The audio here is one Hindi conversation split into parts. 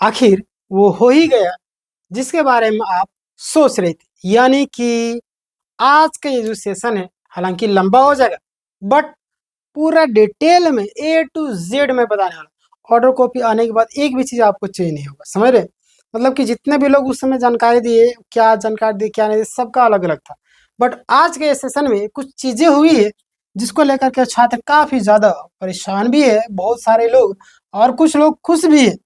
आखिर वो हो ही गया जिसके बारे में आप सोच रहे थे। यानी कि आज का ये जो सेशन है हालांकि लंबा हो जाएगा, बट पूरा डिटेल में A to Z में बताने वाला। ऑर्डर कॉपी आने के बाद एक भी चीज़ आपको चेंज नहीं होगा, समझ रहे? मतलब कि जितने भी लोग उस समय जानकारी दिए, क्या जानकारी दी क्या नहीं दी, सबका अलग अलग था। बट आज के सेशन में कुछ चीज़ें हुई है जिसको लेकर के छात्र काफ़ी ज़्यादा परेशान भी है, बहुत सारे लोग, और कुछ लोग खुश भी है।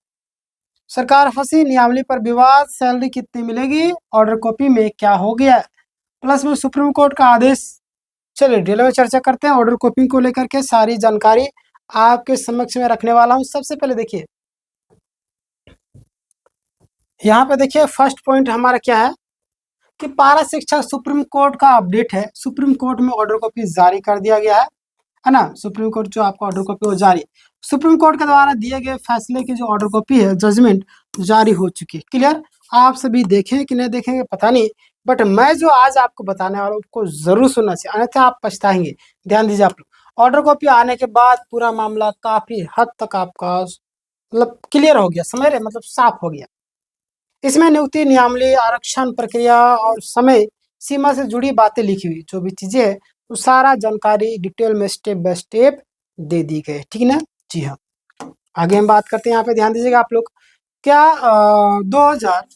सरकार फंसी नियमावली पर विवाद, सैलरी कितनी मिलेगी, ऑर्डर कॉपी में क्या हो गया, प्लस में सुप्रीम कोर्ट का आदेश। चलिए डिटेल में चर्चा करते हैं। ऑर्डर कॉपी को लेकर के सारी जानकारी आपके समक्ष में रखने वाला हूं। सबसे पहले देखिए, यहाँ पे देखिए फर्स्ट पॉइंट हमारा क्या है कि पारा शिक्षक सुप्रीम कोर्ट का अपडेट है। सुप्रीम कोर्ट में ऑर्डर कॉपी जारी कर दिया गया है ना। सुप्रीम कोर्ट जो आपका ऑर्डर कॉपी वो जारी, सुप्रीम कोर्ट के द्वारा दिए गए फैसले की जो ऑर्डर कॉपी है, जजमेंट जारी हो चुकी है। क्लियर? आप सभी देखें कि नहीं देखेंगे पता नहीं, बट मैं जो आज आपको बताने वाला हूँ उसको जरूर सुनना चाहिए, अन्यथा आप पछताएंगे। ध्यान दीजिए आप लोग। ऑर्डर कॉपी आने के बाद पूरा मामला काफी हद तक आपका मतलब क्लियर हो गया, समझ रहे, मतलब साफ हो गया। इसमें नियुक्ति, नियमावली, आरक्षण प्रक्रिया और समय सीमा से जुड़ी बातें लिखी हुई, जो भी चीजें है वो सारा जानकारी डिटेल में स्टेप बाय स्टेप दे दी गई, ठीक ना? जी हाँ। आगे हम बात करते हैं, यहाँ पे ध्यान दीजिएगा आप लोग। क्या 2000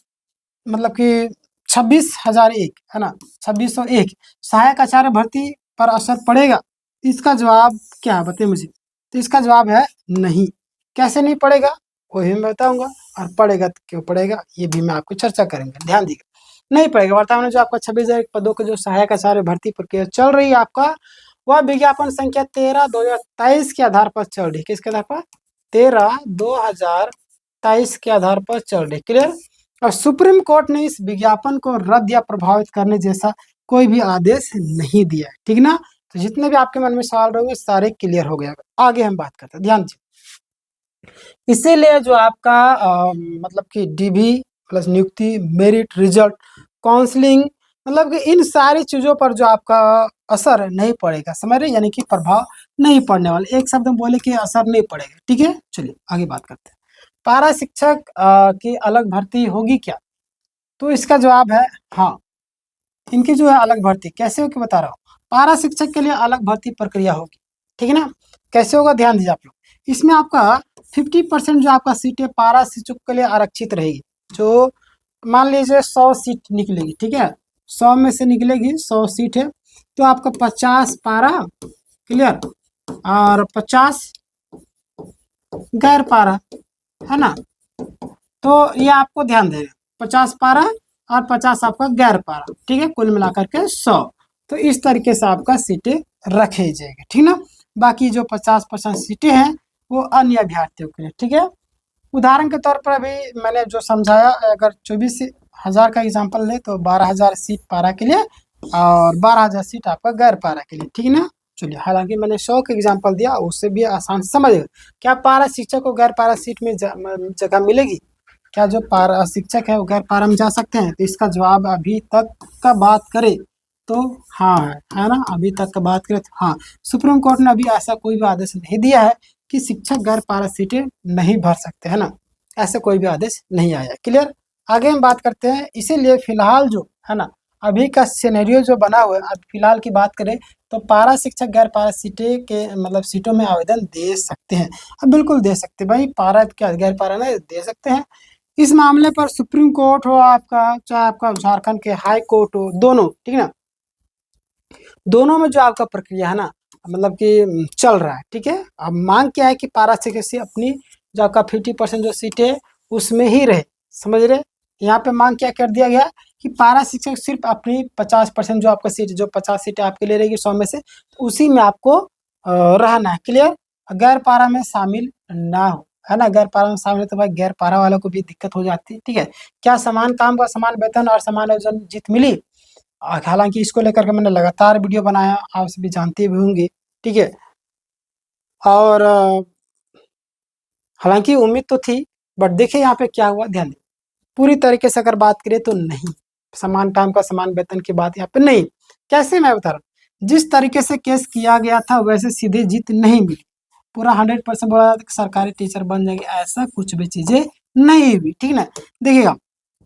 मतलब कि 26,001 है ना, 2601 सहायक आचार्य भर्ती पर असर पड़ेगा? इसका जवाब क्या है बताइए मुझे। तो इसका जवाब है नहीं। कैसे नहीं पड़ेगा वही मैं बताऊंगा, और पड़ेगा तो क्यों पड़ेगा ये भी मैं आपको चर्चा करेंगे। ध्यान दीजिएगा, नहीं पड़ेगा। वर्तमान में जो आपका 26,000 पदों के जो सहायक आचार्य भर्ती प्रक्रिया चल रही है आपका, वह विज्ञापन संख्या 13/2023 के आधार पर चल रही है। किसके आधार पर? 13/2023 के आधार पर चल रही। क्लियर? और सुप्रीम कोर्ट ने इस विज्ञापन को रद्द या प्रभावित करने जैसा कोई भी आदेश नहीं दिया है, ठीक ना? तो जितने भी आपके मन में सवाल रहेंगे सारे क्लियर हो गए। आगे हम बात करते हैं, ध्यान दीजिए। इसीलिए जो आपका मतलब कि DV प्लस नियुक्ति, मेरिट, रिजल्ट, काउंसलिंग, मतलब कि इन सारी चीजों पर जो आपका असर नहीं पड़ेगा, समझ रहे, यानी कि प्रभाव नहीं पड़ने वाले। एक शब्द में बोले कि असर नहीं पड़ेगा, ठीक है। चलिए आगे बात करते हैं। पारा शिक्षक की अलग भर्ती होगी क्या? तो इसका जवाब है हाँ, इनकी जो है अलग भर्ती। कैसे होगी बता रहा हूँ। पारा शिक्षक के लिए अलग भर्ती प्रक्रिया होगी, ठीक है ना। कैसे होगा ध्यान दीजिए आप लोग। इसमें आपका 50% जो आपका सीटें पारा शिक्षक के लिए आरक्षित रहेगी। जो मान लीजिए 100 सीट निकलेगी, ठीक है, 100 में से निकलेगी 100 सीट है, तो आपका 50 पारा, क्लियर, और 50 गैर पारा, है ना। तो ये आपको ध्यान देना, 50 पारा और 50 आपका गैर पारा, ठीक है, कुल मिलाकर के 100। तो इस तरीके से आपका सीटें रखे जाएंगे, ठीक ना। बाकी जो 50% सीटें हैं वो अन्य अभ्यर्थियों के लिए, ठीक है। उदाहरण के तौर पर अभी मैंने जो समझाया, अगर 24,000 का एग्जाम्पल ले तो 12,000 सीट पारा के लिए और 12,000 सीट आपका गैर पारा के लिए, ठीक है ना। चलिए, हालांकि मैंने 100 का एग्जाम्पल दिया, उससे भी आसान समझ गए। क्या पारा शिक्षक को गैर पारा सीट में जगह मिलेगी? क्या जो पारा शिक्षक है वो गैर पारा में जा सकते हैं? तो इसका जवाब अभी तक का बात करें तो हाँ है ना। अभी तक का बात करें तो हाँ, सुप्रीम कोर्ट ने अभी ऐसा कोई भी आदेश नहीं दिया है कि शिक्षक गैर पारा सीटें नहीं भर सकते, है ना। ऐसा कोई भी आदेश नहीं आया। क्लियर? आगे हम बात करते हैं। इसीलिए फिलहाल जो है ना, अभी का सिनेरियो जो बना हुआ है, अब फिलहाल की बात करें तो पारा शिक्षक गैर पारा सीटें के मतलब सीटों में आवेदन दे सकते हैं। अब बिल्कुल दे सकते हैं भाई, पारा क्या गैर पारा नहीं दे सकते हैं। इस मामले पर सुप्रीम कोर्ट हो आपका, चाहे आपका झारखंड के हाई कोर्ट हो, दोनों, ठीक है ना, दोनों में जो आपका प्रक्रिया है ना, मतलब कि चल रहा है, ठीक है। अब मांग क्या है कि पारा शिक्षक से अपनी जो आपका 50% जो सीटें उसमें ही रहे, समझ रहे। यहाँ पे मांग क्या कर दिया गया कि पारा शिक्षक सिर्फ अपनी 50% जो आपका सीट, जो 50 सीटें आपके लिए रहेगी 100 में से, तो उसी में आपको रहना है। क्लियर? गैर पारा में शामिल ना हो, है ना। गैर पारा में शामिल है तो भाई गैर पारा वालों को भी दिक्कत हो जाती है, ठीक है। क्या समान काम का समान वेतन और समान आयोजन जीत मिली? हालांकि इसको लेकर के मैंने लगातार वीडियो बनाया, आप सभी जानते भी होंगे, ठीक है। और हालांकि उम्मीद तो थी, बट देखिए यहाँ पे क्या हुआ, ध्यान दें। पूरी तरीके से अगर बात करें तो नहीं, समान काम का समान वेतन की बात यहाँ पे नहीं। कैसे, मैं बता रहा हूँ। जिस तरीके से केस किया गया था वैसे सीधे जीत नहीं मिली। पूरा 100% बोला जाता कि सरकारी टीचर बन जाएंगे, ऐसा कुछ भी चीजें नहीं हुई, ठीक ना। देखिएगा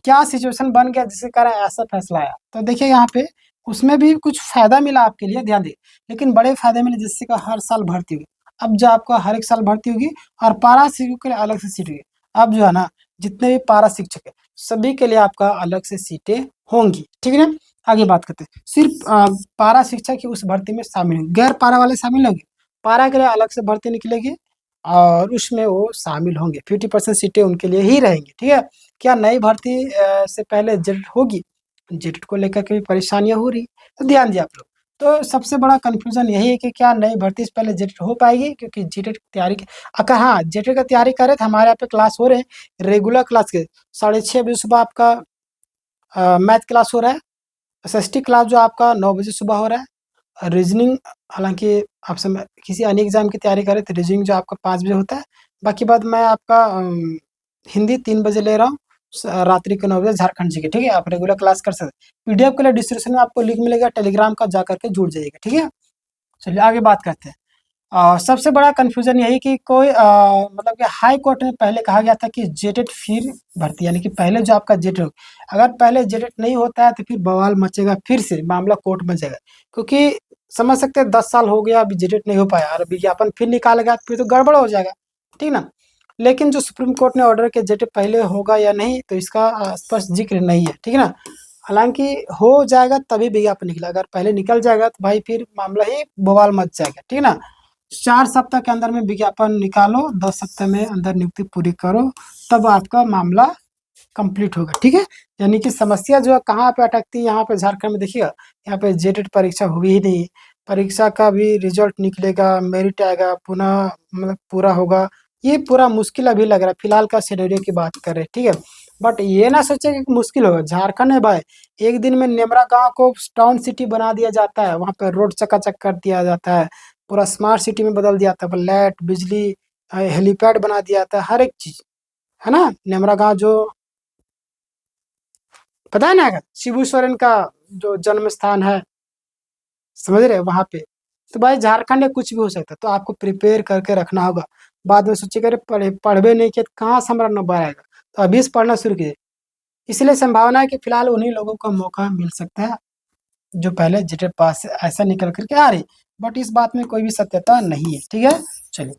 क्या सिचुएशन बन गया जिसके कारण ऐसा फैसला आया। तो देखिए यहाँ पे उसमें भी कुछ फायदा मिला आपके लिए, ध्यान दिए, लेकिन बड़े फायदे मिले जिससे का हर साल भर्ती हुई। अब जो आपका हर एक साल भर्ती होगी और पारा शिक्षकों के लिए अलग से सीट होगी। अब जो है ना, जितने भी पारा शिक्षक है सभी के लिए आपका अलग से सीटें होंगी, ठीक है ना। आगे बात करते हैं, सिर्फ पारा शिक्षक ही उस भर्ती में शामिल होंगे, गैर पारा वाले शामिल होंगे। पारा के लिए अलग से भर्ती निकलेगी और उसमें वो शामिल होंगे, 50% सीटें उनके लिए ही रहेंगी, ठीक है। क्या नई भर्ती से पहले जेटेट होगी? जेटेट को लेकर के भी परेशानियां हो रही, तो ध्यान दिया आप लोग। तो सबसे बड़ा कंफ्यूजन यही है कि क्या नई भर्ती से पहले जेटेट हो पाएगी, क्योंकि जेटेट की तैयारी अगर हाँ जेटेट का तैयारी कर रहे थे, हमारे यहाँ पे क्लास हो रहे हैं रेगुलर क्लास के 6:30 बजे सुबह आपका मैथ क्लास हो रहा है। एसएसटी क्लास जो आपका 9 बजे सुबह हो रहा है। रीजनिंग हालांकि आप समय किसी अन्य एग्जाम की तैयारी करें तो रीजनिंग जो आपका 5 बजे होता है। बाकी बात मैं आपका हिंदी 3 बजे ले रहा हूँ, रात्रि के 9 बजे झारखंड जी के, ठीक है। आप रेगुलर क्लास कर सकते हैं। पीडीएफ के लिए डिस्क्रिप्शन में आपको लिंक मिलेगा, टेलीग्राम का जा करके जुड़ जाइएगा, ठीक है। चलिए आगे बात करते हैं। सबसे बड़ा कन्फ्यूजन यही कि कोई मतलब कि हाई कोर्ट में पहले कहा गया था कि जेटेट फिर भर्ती, यानी कि पहले जो आपका जेटेट हो, अगर पहले जेटेट नहीं होता है तो फिर बवाल मचेगा, फिर से मामला कोर्ट में जाएगा। क्योंकि समझ सकते हैं 10 साल हो गया अभी जेटेट नहीं हो पाया और विज्ञापन फिर निकालेगा, फिर तो गड़बड़ हो जाएगा, ठीक ना। लेकिन जो सुप्रीम कोर्ट ने ऑर्डर किया जेटेट पहले होगा या नहीं, तो इसका स्पष्ट जिक्र नहीं है, ठीक है ना। हालांकि हो जाएगा तभी विज्ञापन निकला, अगर पहले निकल जाएगा तो भाई फिर मामला ही बवाल मच जाएगा, ठीक है ना। 4 सप्ताह के अंदर में विज्ञापन निकालो, 10 सप्ताह में अंदर नियुक्ति पूरी करो, तब आपका मामला कंप्लीट होगा, ठीक है। यानी कि समस्या जो है कहाँ पे अटकती है, यहाँ पे झारखंड में देखिएगा, यहाँ पे जेटेट परीक्षा हुई ही नहीं, परीक्षा का भी रिजल्ट निकलेगा, मेरिट आएगा, पुनः मतलब पूरा होगा, ये पूरा मुश्किल अभी लग रहा है। फिलहाल का सिनेरियो की बात करें, ठीक है। बट ये ना सोचे कि मुश्किल होगा, झारखंड में भाई एक दिन में नेमरा गांव को टाउन सिटी बना दिया जाता है, वहाँ पे रोड चकाचक कर दिया जाता है, पूरा स्मार्ट सिटी में बदल दिया जाता है, लाइट बिजली हेलीपैड बना दिया जाता है, हर एक चीज, है ना। नेमरा गांव जो पता है ना, शिबू सोरेन का जो जन्म स्थान है, समझ रहे वहां पे। तो भाई झारखंड में कुछ भी हो सकता है, तो आपको प्रिपेयर करके रखना होगा। बाद में सोचिए अरे पढ़वे नहीं किया तो कहाँ से हमारा नंबर आएगा, तो अभी से पढ़ना शुरू कीजिए। इसलिए संभावना है कि फिलहाल उन्हीं लोगों को मौका मिल सकता है जो पहले जेटे पास से ऐसा निकल करके आ रही, बट इस बात में कोई भी सत्यता नहीं है, ठीक है। चलिए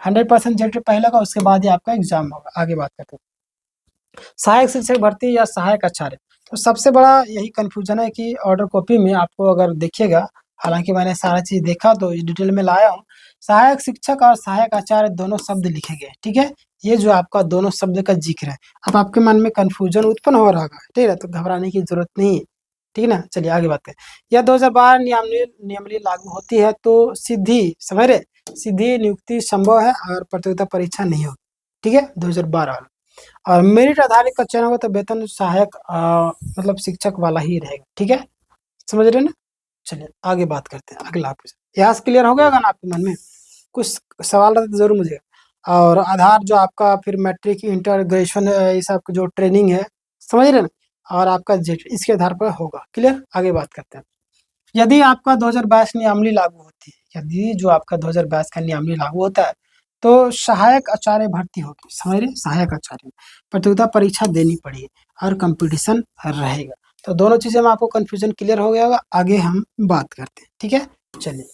100% जेटे पहले का, उसके बाद ही आपका एग्जाम होगा। आगे बात करते हैं, सहायक शिक्षक भर्ती या सहायक आचार्य। तो सबसे बड़ा यही कंफ्यूजन है कि ऑर्डर कॉपी में आपको अगर देखिएगा, हालांकि मैंने सारा चीज देखा तो डिटेल में लाया हूँ, सहायक शिक्षक और सहायक आचार्य दोनों शब्द लिखे गए, ठीक है। ये जो आपका दोनों शब्द का जिक्र है, अब आपके मन में कंफ्यूजन उत्पन्न हो रहा है, ठीक है, तो घबराने की जरूरत नहीं है, ठीक है ना। चलिए आगे बात करें। यह 2012 नियमावली लागू होती है तो सीधी, समझ रहे, सीधी नियुक्ति संभव है और प्रतियोगिता परीक्षा नहीं होगी, ठीक है, 2012 वाला। और मेरिट आधारित का चयन होगा तो वेतन सहायक मतलब शिक्षक वाला ही रहेगा, ठीक है, समझ रहे ना। चलिए आगे बात करते हैं, अगला क्वेश्चन। यहाँ से क्लियर हो गया होगा ना आपके मन में, कुछ सवाल रहता तो जरूर मुझे। और आधार जो आपका फिर मैट्रिक इंटर ग्रेजुएशन ये सब जो ट्रेनिंग है, समझ रहे ना, और आपका जेट इसके आधार पर होगा, क्लियर। आगे बात करते हैं। यदि आपका 2022 नियमावली लागू होती है, यदि जो आपका 2022 का नियमावली लागू होता है तो सहायक आचार्य भर्ती होगी, समझ रहे, सहायक आचार्य में प्रतियोगिता परीक्षा देनी पड़ेगी और कंपटीशन रहेगा। तो दोनों चीजें में आपको कंफ्यूजन क्लियर हो गया होगा। आगे हम बात करते हैं, ठीक है। चलिए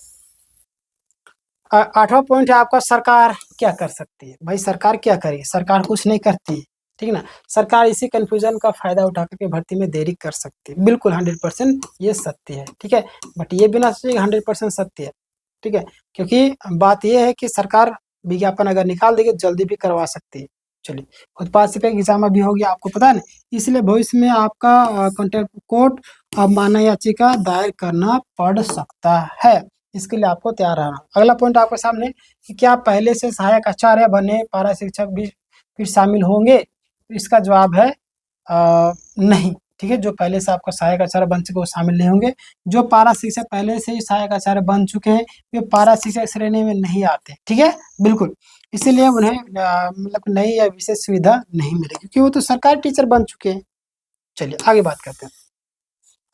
8वां पॉइंट है आपका, सरकार क्या कर सकती है। भाई सरकार क्या करेगी, सरकार कुछ नहीं करती है, ठीक है ना। सरकार इसी कंफ्यूजन का फायदा उठा करके भर्ती में देरी कर सकती है, बिल्कुल 100% ये सत्य है, ठीक है। बट ये बिना सोचे 100% सत्य है, ठीक है। क्योंकि बात यह है कि सरकार विज्ञापन अगर निकाल देगी जल्दी भी करवा सकती है। चलिए उत्पाद से एग्जाम अभी हो गया, आपको पता है ना, इसलिए भविष्य में आपका कंटेम्प्ट कोर्ट अवमानना याचिका दायर करना पड़ सकता है, इसके लिए आपको तैयार रहना। अगला पॉइंट आपके सामने कि क्या पहले से सहायक आचार्य बने पारा शिक्षक भी फिर शामिल होंगे, तो इसका जवाब है नहीं, ठीक है। जो पहले से आपका सहायक आचार्य बन चुके वो शामिल नहीं होंगे। जो पारा शिक्षक पहले से ही सहायक आचार्य बन चुके हैं वे पारा शिक्षक श्रेणी में नहीं आते, ठीक है, बिल्कुल। इसीलिए उन्हें मतलब नई या विशेष सुविधा नहीं मिलेगी, क्योंकि वो तो सरकारी टीचर बन चुके हैं। चलिए आगे बात करते हैं।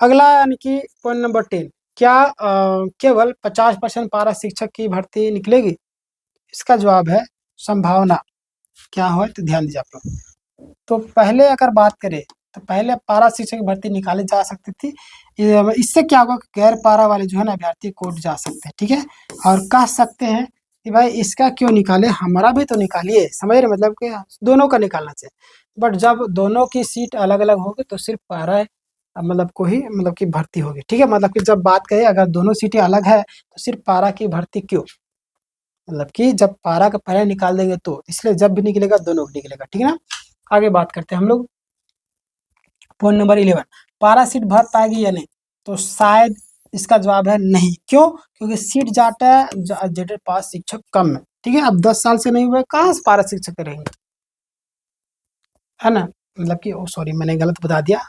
अगला यानी कि पॉइंट नंबर 10, क्या केवल 50% पारा शिक्षक की भर्ती निकलेगी? इसका जवाब है संभावना। क्या हो तो ध्यान दीजिए आप लोग, तो पहले अगर बात करें तो पहले पारा शिक्षक की भर्ती निकाली जा सकती थी। इससे क्या होगा कि गैर पारा वाले जो है ना अभ्यर्थी कोर्ट जा सकते हैं, ठीक है, और कह सकते हैं कि भाई इसका क्यों निकाले, हमारा भी तो निकालिए, समझ रहे, मतलब कि दोनों का निकालना चाहिए। बट जब दोनों की सीट अलग अलग होगी तो सिर्फ पारा मतलब को ही मतलब की भर्ती होगी, ठीक है। मतलब कि जब बात करें अगर दोनों सीटें अलग है तो सिर्फ पारा की भर्ती क्यों, मतलब कि जब पारा का पहले निकाल देंगे तो, इसलिए जब भी निकलेगा दोनों को निकलेगा, ठीक है ना। आगे बात करते हैं हम लोग। पॉइंट नंबर 11, पारा सीट भर पाएगी या नहीं, तो शायद इसका जवाब है नहीं। क्यों? क्योंकि सीट जाटा है, जेटेड पास शिक्षक कम है, ठीक है। अब 10 साल से नहीं हुए, कहाँ से पारा शिक्षक रहेंगे, है ना। मतलब कि सॉरी मैंने गलत बता दिया,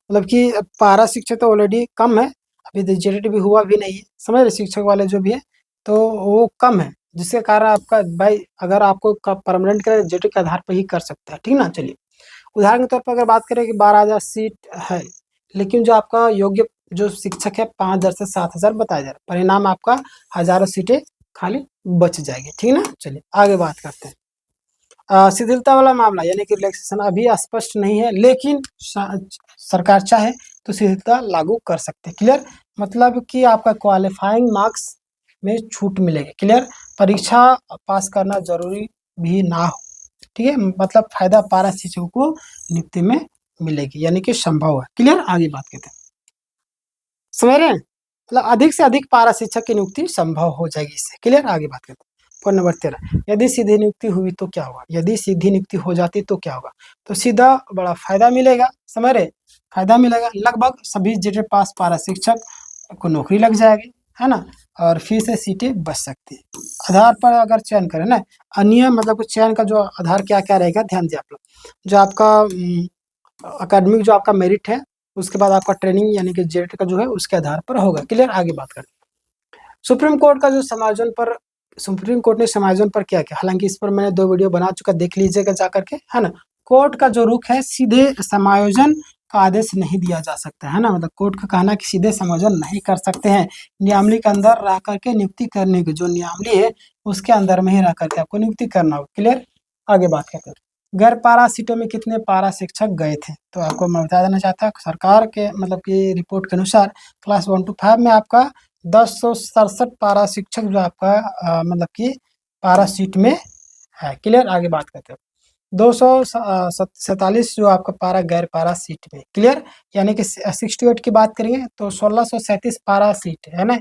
मतलब कि पारा शिक्षक तो ऑलरेडी कम है, अभी तो जेटेड भी हुआ भी नहीं है, समझ रहे, शिक्षक वाले जो भी है तो वो कम है, जिसके कारण आपका भाई अगर आपको परमानेंट करे जेटेड के आधार पर ही कर सकता है, ठीक ना। चलिए उदाहरण के तौर पर अगर बात करें कि 12,000 सीट है, लेकिन जो आपका योग्य जो शिक्षक है 5,000 से 7,000 बताया जा रहा है, परिणाम आपका हजारों सीटें खाली बच जाएगी, ठीक है ना। चलिए आगे बात करते हैं। शिथिलता वाला मामला यानी कि रिलैक्सेशन अभी स्पष्ट नहीं है, लेकिन सरकार चाहे तो शिथिलता लागू कर सकते हैं। क्लियर, मतलब कि आपका क्वालिफाइंग मार्क्स में छूट मिलेगी। क्लियर, परीक्षा पास करना जरूरी भी ना हो, ठीक है, मतलब फायदा पारा शिक्षकों को नियुक्ति में मिलेगी, यानी कि संभव है। क्लियर, आगे बात करते हैं, समझ रहे हैं, मतलब अधिक से अधिक पारा शिक्षक की नियुक्ति संभव हो जाएगी इससे। क्लियर, आगे बात करते हैं। पॉइंट नंबर 13, यदि सीधी नियुक्ति हुई तो क्या होगा, यदि सीधी नियुक्ति हो जाती तो क्या होगा, तो सीधा बड़ा फायदा मिलेगा, समझ रहे, फायदा मिलेगा, लगभग सभी जेटेड पास पारा शिक्षक को नौकरी लग जाएगी, है ना, और फिर से सीटें बच सकती है। आधार पर अगर चयन करें ना, अन्य मतलब चयन का जो आधार क्या क्या रहेगा, ध्यान दिए आप लोग, जो आपका अकेडमिक जो आपका मेरिट है, उसके बाद आपका ट्रेनिंग यानी कि जेट का जो है उसके आधार पर होगा। क्लियर, आगे बात करते हैं। सुप्रीम कोर्ट का जो समायोजन पर, सुप्रीम कोर्ट ने समायोजन पर क्या किया, हालांकि इस पर मैंने 2 वीडियो बना चुका, देख लीजिएगा जा करके, है ना। कोर्ट का जो रुख है सीधे समायोजन का आदेश नहीं दिया जा सकता है ना, मतलब कोर्ट का कहना कि सीधे समायोजन नहीं कर सकते हैं, नियमावली के अंदर रह करके नियुक्ति करने की जो नियमावली है उसके अंदर में ही रह करके आपको नियुक्ति करना होगा। क्लियर, आगे बात करते हैं। गैर पारा सीटों में कितने पारा शिक्षक गए थे, तो आपको मैं बता देना चाहता हूँ सरकार के मतलब की रिपोर्ट के अनुसार क्लास 1 to 5 में आपका 1067 पारा शिक्षक जो आपका मतलब कि पारा सीट में है। क्लियर, आगे बात करते हैं। 247 जो आपका पारा गैर पारा सीट में। क्लियर, यानी कि 68 की बात करेंगे तो 1637 पारा सीट है ना,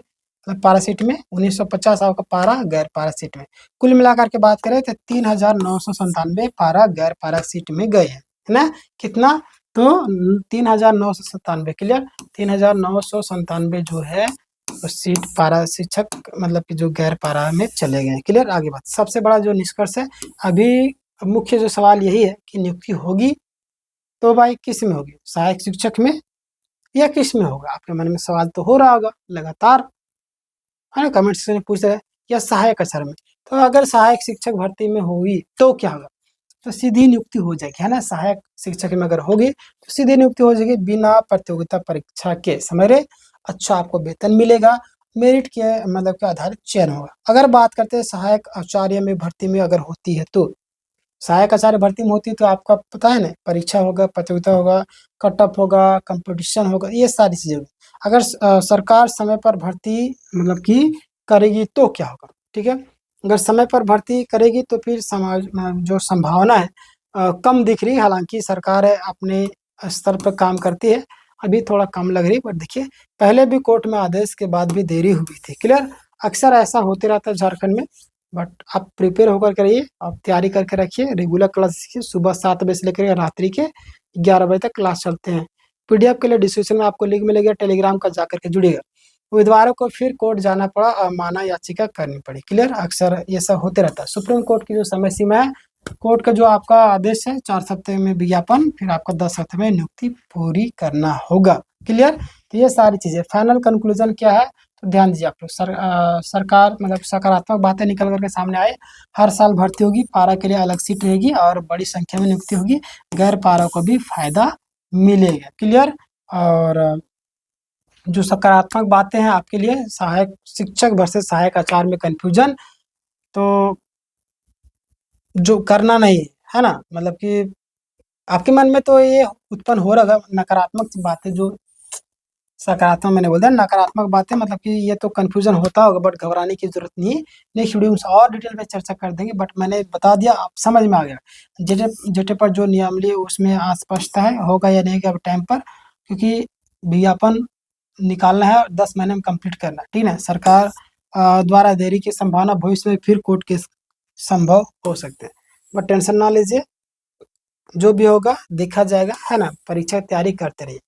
मतलब पारा सीट में 1950 आपका पारा गैर पारा सीट में। कुल मिलाकर के बात करें तो 3,997 पारा गैर पारा सीट में गए हैं, है ना, कितना, तो 3,997। क्लियर, 3,997 जो है सीट पारा शिक्षक मतलब कि जो गैर पारा में चले गए। क्लियर, आगे बात, सबसे बड़ा जो निष्कर्ष है अभी मुख्य जो सवाल यही है कि नियुक्ति होगी तो भाई किस में होगी, सहायक शिक्षक में या किस में होगा, आपके मन में सवाल तो हो रहा होगा लगातार, है ना, कमेंट सेक्शन में पूछ रहे हैं, या सहायक आचार्य में। तो अगर सहायक शिक्षक भर्ती में होगी तो क्या होगा, तो सीधी नियुक्ति हो जाएगी, है ना, सहायक शिक्षक में अगर होगी तो सीधी नियुक्ति हो जाएगी बिना प्रतियोगिता परीक्षा के, समझ रहे, अच्छा आपको वेतन मिलेगा, मेरिट के मतलब के आधारित चयन होगा। अगर बात करते हैं सहायक आचार्य में भर्ती में अगर होती है तो, सहायक आचार्य भर्ती में होती है तो आपका पता है ना, परीक्षा होगा, प्रतियोगिता होगा, कट ऑफ होगा, कंपटीशन होगा, ये सारी चीजें होगी। अगर सरकार समय पर भर्ती मतलब कि करेगी तो क्या होगा, ठीक है, अगर समय पर भर्ती करेगी तो फिर समाज जो संभावना है कम दिख रही है, हालांकि सरकार अपने स्तर पर काम करती है, अभी थोड़ा कम लग रही है, बट देखिए पहले भी कोर्ट में आदेश के बाद भी देरी हुई थी। क्लियर, अक्सर ऐसा होते रहता है झारखंड में, बट आप प्रिपेयर होकर के रहिए, आप तैयारी करके रखिए, रेगुलर क्लास सीखिए, सुबह 7 बजे से लेकर रात्रि के 11 बजे तक क्लास चलते हैं। पीडीएफ के लिए डिस्क्रिप्शन में आपको लिंक मिलेगा, टेलीग्राम का जाकर के जुड़िएगा। उम्मीदवारों को फिर कोर्ट जाना पड़ा और माना याचिका करनी पड़ी। क्लियर, अक्सर ये सब होते रहता है। सुप्रीम कोर्ट की जो समय सीमा है, कोर्ट का जो आपका आदेश है 4 सप्ताह में विज्ञापन, फिर आपको 10 सप्ताह में नियुक्ति पूरी करना होगा। क्लियर, तो ये सारी चीजें, फाइनल कंक्लूजन क्या है, तो ध्यान दीजिए आप लोग, सरकार मतलब सकारात्मक बातें निकल करके सामने आए, हर साल भर्ती होगी, पारा के लिए अलग सीट रहेगी और बड़ी संख्या में नियुक्ति होगी, गैर पारा को भी फायदा मिलेगा। क्लियर, और जो सकारात्मक बातें हैं आपके लिए, सहायक शिक्षक वर्सेस सहायक आचार्य में कंफ्यूजन तो जो करना नहीं है ना, मतलब कि आपके मन में तो ये उत्पन्न हो रहा होगा नकारात्मक बातें, जो सकारात्मक मैंने बोल दिया, नकारात्मक बातें मतलब कि ये तो कन्फ्यूजन होता होगा, बट घबराने की जरूरत नहीं है। नेक्स्ट वीडियो में और डिटेल में चर्चा कर देंगे, बट मैंने बता दिया, आप समझ में आ गया। जेटे जेटे पर जो नियमावली है उसमें अस्पष्टता है, होगा या नहीं अब टाइम पर, क्योंकि विज्ञापन निकालना है और 10 महीने में कंप्लीट करना है, ठीक है। सरकार द्वारा देरी की संभावना, भविष्य में फिर कोर्ट केस संभव हो सकते हैं, बट टेंशन ना लीजिए, जो भी होगा देखा जाएगा, है ना। परीक्षा की तैयारी करते रहिए।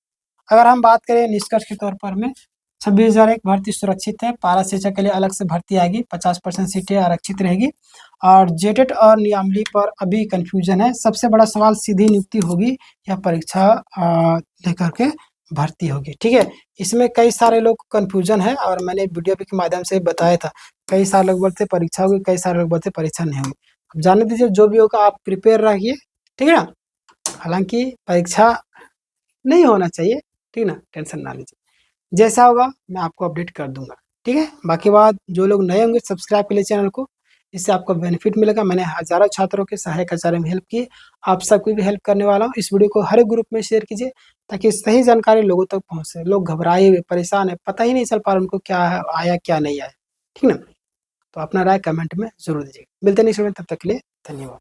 अगर हम बात करें निष्कर्ष के तौर पर में, 26,001 भर्ती सुरक्षित है। पारा शिक्षक के लिए अलग से भर्ती आएगी, 50% सीटें आरक्षित रहेगी, और जेटेट और नियमावली पर अभी कंफ्यूजन है। सबसे बड़ा सवाल सीधी नियुक्ति होगी या परीक्षा लेकर के भर्ती होगी, ठीक है। इसमें कई सारे लोग कंफ्यूजन है, और मैंने वीडियो के माध्यम से बताया था। कई सारे लोग बोलते परीक्षा होगी, कई सारे लोग बोलते परीक्षा नहीं होगी। अब जाने दीजिए, जो भी होगा आप प्रिपेयर रहिए, ठीक है ना। हालांकि परीक्षा नहीं होना चाहिए, ठीक है ना, टेंशन ना लीजिए। जैसा होगा मैं आपको अपडेट कर दूंगा, ठीक है। बाकी बात, जो लोग नए होंगे सब्सक्राइब कर लिए चैनल को, इससे आपको बेनिफिट मिलेगा। मैंने हजारों छात्रों के सहायक आचार्य में हेल्प की, आप सबको भी हेल्प करने वाला हूँ। इस वीडियो को हर एक ग्रुप में शेयर कीजिए, ताकि सही जानकारी लोगों तक पहुँचे। लोग घबराए हुए परेशान है, पता ही नहीं चल पा रहा उनको क्या आया क्या नहीं आया, ठीक ना। तो अपना राय कमेंट में जरूर दीजिए। मिलते हैं नेक्स्ट वीडियो में, तब तक के लिए धन्यवाद।